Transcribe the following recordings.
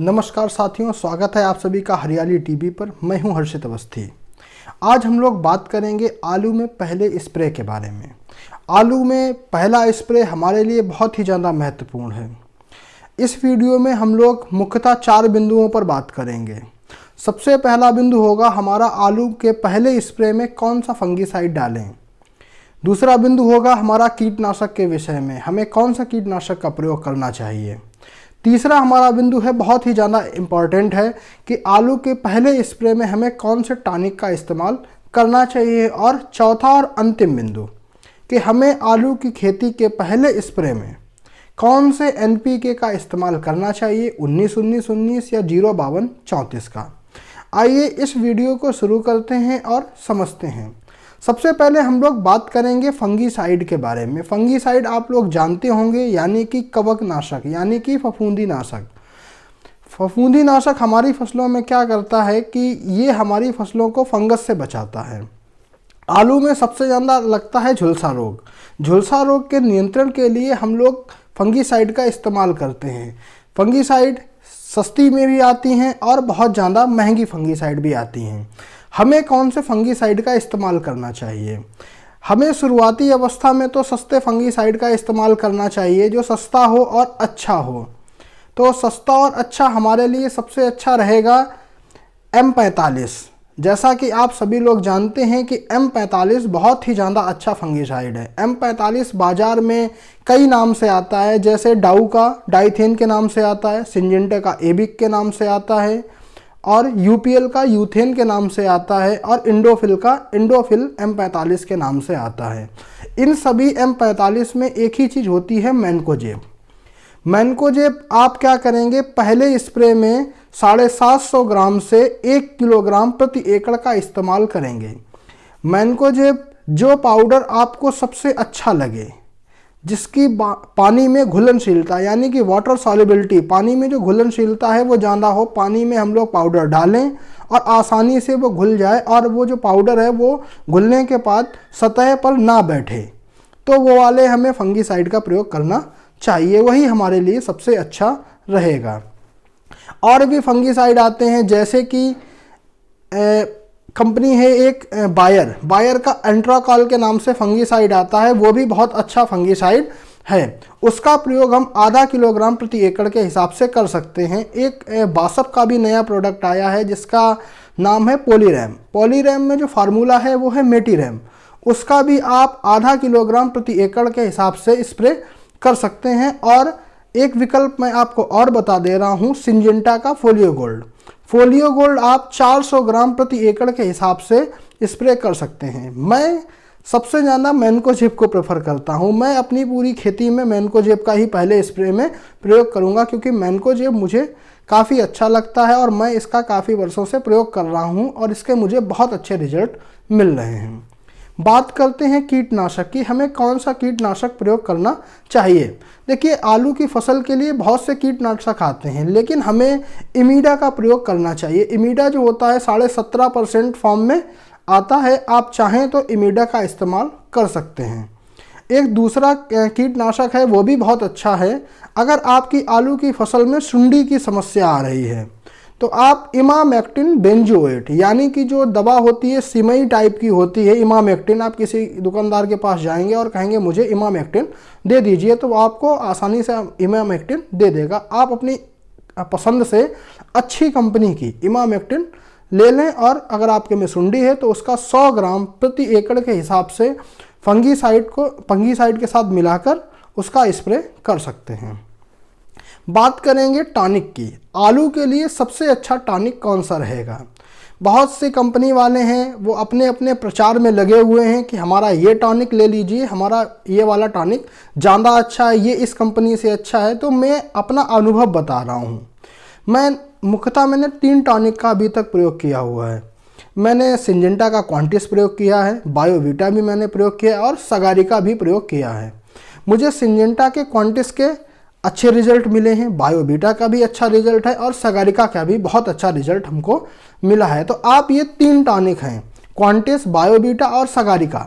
नमस्कार साथियों, स्वागत है आप सभी का हरियाली टीवी पर। मैं हूं हर्षित अवस्थी। आज हम लोग बात करेंगे आलू में पहले स्प्रे के बारे में। आलू में पहला स्प्रे हमारे लिए बहुत ही ज़्यादा महत्वपूर्ण है। इस वीडियो में हम लोग मुख्यतः 4 बिंदुओं पर बात करेंगे। सबसे पहला बिंदु होगा हमारा आलू के पहले स्प्रे में कौन सा फंगीसाइड डालें। दूसरा बिंदु होगा हमारा कीटनाशक के विषय में, हमें कौन सा कीटनाशक का प्रयोग करना चाहिए। तीसरा हमारा बिंदु है बहुत ही ज़्यादा इम्पॉर्टेंट है कि आलू के पहले स्प्रे में हमें कौन से टॉनिक का इस्तेमाल करना चाहिए। और चौथा और अंतिम बिंदु कि हमें आलू की खेती के पहले स्प्रे में कौन से NPK का इस्तेमाल करना चाहिए, 19-19-19 या 0-52-34 का। आइए इस वीडियो को शुरू करते हैं और समझते हैं। सबसे पहले हम लोग बात करेंगे फंगीसाइड के बारे में। फंगीसाइड आप लोग जानते होंगे, यानी कि कवकनाशक, यानी कि फफूंदीनाशक। फफूंदीनाशक हमारी फसलों में क्या करता है कि ये हमारी फसलों को फंगस से बचाता है। आलू में सबसे ज़्यादा लगता है झुलसा रोग। झुलसा रोग के नियंत्रण के लिए हम लोग फंगीसाइड का इस्तेमाल करते हैं। फंगीसाइड सस्ती में भी आती हैं और बहुत ज़्यादा महंगी फंगीसाइड भी आती हैं। हमें कौन से फंगीसाइड का इस्तेमाल करना चाहिए? हमें शुरुआती अवस्था में तो सस्ते फंगीसाइड का इस्तेमाल करना चाहिए, जो सस्ता हो और अच्छा हो। तो सस्ता और अच्छा हमारे लिए सबसे अच्छा रहेगा M45। जैसा कि आप सभी लोग जानते हैं कि M45 बहुत ही ज़्यादा अच्छा फंगीसाइड है। M45 बाज़ार में कई नाम से आता है, जैसे डाउ का डाइथेन के नाम से आता है, सिंजेंटा का एबिक के नाम से आता है, और UPL का यूथेन के नाम से आता है, और इंडोफिल का इंडोफिल M45 के नाम से आता है। इन सभी M45 में एक ही चीज़ होती है, मैनकोजेब। मैनकोजेब आप क्या करेंगे, पहले स्प्रे में 750 ग्राम से 1 किलोग्राम प्रति एकड़ का इस्तेमाल करेंगे। मैनकोजेब जो पाउडर आपको सबसे अच्छा लगे, जिसकी पानी में घुलनशीलता यानी कि वाटर सॉल्युबिलिटी, पानी में जो घुलनशीलता है वो ज़्यादा हो, पानी में हम लोग पाउडर डालें और आसानी से वो घुल जाए, और वो जो पाउडर है वो घुलने के बाद सतह पर ना बैठे, तो वो वाले हमें फंगीसाइड का प्रयोग करना चाहिए। वही हमारे लिए सबसे अच्छा रहेगा। और भी फंगीसाइड आते हैं, जैसे कि कंपनी है एक बायर का एंट्राकॉल के नाम से फंगीसाइड आता है, वो भी बहुत अच्छा फंगीसाइड है। उसका प्रयोग हम आधा किलोग्राम प्रति एकड़ के हिसाब से कर सकते हैं। एक बासप का भी नया प्रोडक्ट आया है जिसका नाम है पॉलीरैम। पॉलीरैम में जो फार्मूला है वो है मेटीरैम। उसका भी आप आधा किलोग्राम प्रति एकड़ के हिसाब से स्प्रे कर सकते हैं। और एक विकल्प मैं आपको और बता दे रहा हूँ, सिंजेंटा का फोलियो गोल्ड। फोलियो गोल्ड आप 400 ग्राम प्रति एकड़ के हिसाब से स्प्रे कर सकते हैं। मैं सबसे ज़्यादा मैनकोजेब को प्रेफर करता हूं। मैं अपनी पूरी खेती में मैनकोजेब का ही पहले स्प्रे में प्रयोग करूंगा, क्योंकि मैनकोजेब मुझे काफ़ी अच्छा लगता है और मैं इसका काफ़ी वर्षों से प्रयोग कर रहा हूं और इसके मुझे बहुत अच्छे रिजल्ट मिल रहे हैं। बात करते हैं कीटनाशक की, हमें कौन सा कीटनाशक प्रयोग करना चाहिए। देखिए, आलू की फसल के लिए बहुत से कीटनाशक आते हैं, लेकिन हमें इमीडा का प्रयोग करना चाहिए। इमीडा जो होता है 17.5% फॉर्म में आता है। आप चाहें तो इमीडा का इस्तेमाल कर सकते हैं। एक दूसरा कीटनाशक है, वो भी बहुत अच्छा है। अगर आपकी आलू की फसल में सुंडी की समस्या आ रही है तो आप इमामेक्टिन बेंजोएट, यानी कि जो दवा होती है सिमई टाइप की होती है, इमामेक्टिन, आप किसी दुकानदार के पास जाएंगे और कहेंगे मुझे इमामेक्टिन दे दीजिए, तो आपको आसानी से इमामेक्टिन दे देगा। आप अपनी पसंद से अच्छी कंपनी की इमामेक्टिन ले लें, और अगर आपके में सुंडी है तो उसका 100 ग्राम प्रति एकड़ के हिसाब से फंगीसाइड के साथ मिलाकर उसका स्प्रे कर सकते हैं। बात करेंगे टॉनिक की। आलू के लिए सबसे अच्छा टॉनिक कौन सा रहेगा? बहुत से कंपनी वाले हैं वो अपने अपने प्रचार में लगे हुए हैं कि हमारा ये टॉनिक ले लीजिए, हमारा ये वाला टॉनिक ज़्यादा अच्छा है, ये इस कंपनी से अच्छा है। तो मैं अपना अनुभव बता रहा हूँ। मैंने 3 टॉनिक का अभी तक प्रयोग किया हुआ है। मैंने सिंजेंटा का क्वांटिस प्रयोग किया है, बायोवीटा भी मैंने प्रयोग किया है और सगारिका भी प्रयोग किया है। मुझे सिंजेंटा के क्वांटिस के अच्छे रिजल्ट मिले हैं, बायोवीटा का भी अच्छा रिजल्ट है और सगारिका का भी बहुत अच्छा रिजल्ट हमको मिला है। तो आप ये 3 टॉनिक हैं, क्वांटिस, बायोवीटा और सगारिका।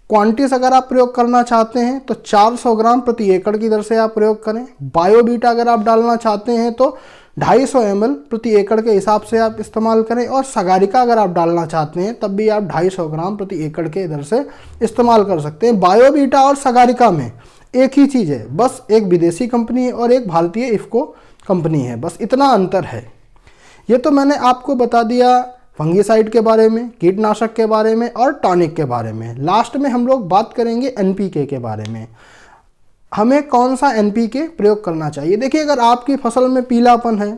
क्वांटिस अगर आप प्रयोग करना चाहते हैं तो 400 ग्राम प्रति एकड़ की दर से आप प्रयोग करें। बायोवीटा अगर आप डालना चाहते हैं तो 250 ml प्रति एकड़ के हिसाब से आप इस्तेमाल करें। और सागरिका अगर आप डालना चाहते हैं तब भी आप 250 ग्राम प्रति एकड़ के इधर से इस्तेमाल कर सकते हैं। बायोवीटा और सागरिका में एक ही चीज़ है, बस एक विदेशी कंपनी है और एक भारतीय इफ़को कंपनी है, बस इतना अंतर है। ये तो मैंने आपको बता दिया फंगीसाइड के बारे में, कीटनाशक के बारे में और टॉनिक के बारे में। लास्ट में हम लोग बात करेंगे एनपीके के बारे में। हमें कौन सा एनपीके प्रयोग करना चाहिए। देखिए, अगर आपकी फसल में पीलापन है,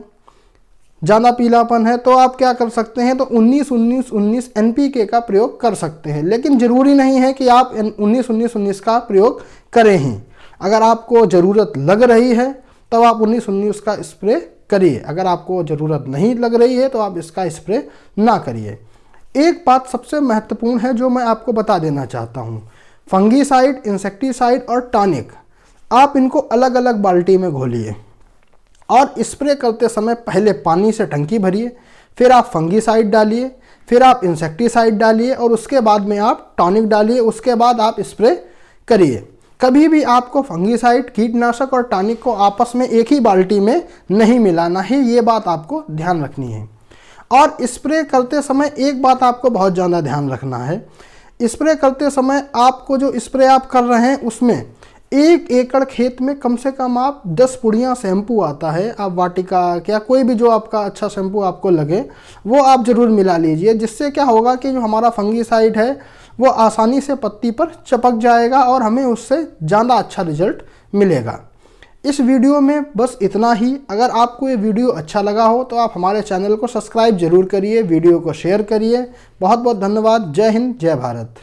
ज़्यादा पीलापन है, तो आप क्या कर सकते हैं, तो 19-19-19 एनपीके का प्रयोग कर सकते हैं। लेकिन ज़रूरी नहीं है कि आप 19-19-19 का प्रयोग करें ही। अगर आपको ज़रूरत लग रही है तब आप 19-19 का स्प्रे करिए, अगर आपको ज़रूरत नहीं लग रही है तो आप इसका स्प्रे ना करिए। एक बात सबसे महत्वपूर्ण है जो मैं आपको बता देना चाहता हूँ, फंगीसाइड, इंसेक्टिसाइड और टॉनिक आप इनको अलग अलग बाल्टी में घोलिए और स्प्रे करते समय पहले पानी से टंकी भरिए, फिर आप फंगीसाइड डालिए, फिर आप इंसेक्टिसाइड डालिए और उसके बाद में आप टॉनिक डालिए, उसके बाद आप स्प्रे करिए। कभी भी आपको फंगीसाइड, कीटनाशक और टॉनिक को आपस में एक ही बाल्टी में नहीं मिलाना है, ये बात आपको ध्यान रखनी है। और स्प्रे करते समय एक बात आपको बहुत ज़्यादा ध्यान रखना है, स्प्रे करते समय आपको जो स्प्रे आप कर रहे हैं उसमें 1 एकड़ खेत में कम से कम आप 10 पुड़ियाँ शैम्पू आता है, आप वाटिका क्या कोई भी जो आपका अच्छा शैम्पू आपको लगे वो आप ज़रूर मिला लीजिए। जिससे क्या होगा कि जो हमारा फंगीसाइड है वो आसानी से पत्ती पर चिपक जाएगा और हमें उससे ज़्यादा अच्छा रिजल्ट मिलेगा। इस वीडियो में बस इतना ही। अगर आपको ये वीडियो अच्छा लगा हो तो आप हमारे चैनल को सब्सक्राइब ज़रूर करिए, वीडियो को शेयर करिए। बहुत बहुत धन्यवाद। जय हिंद, जय भारत।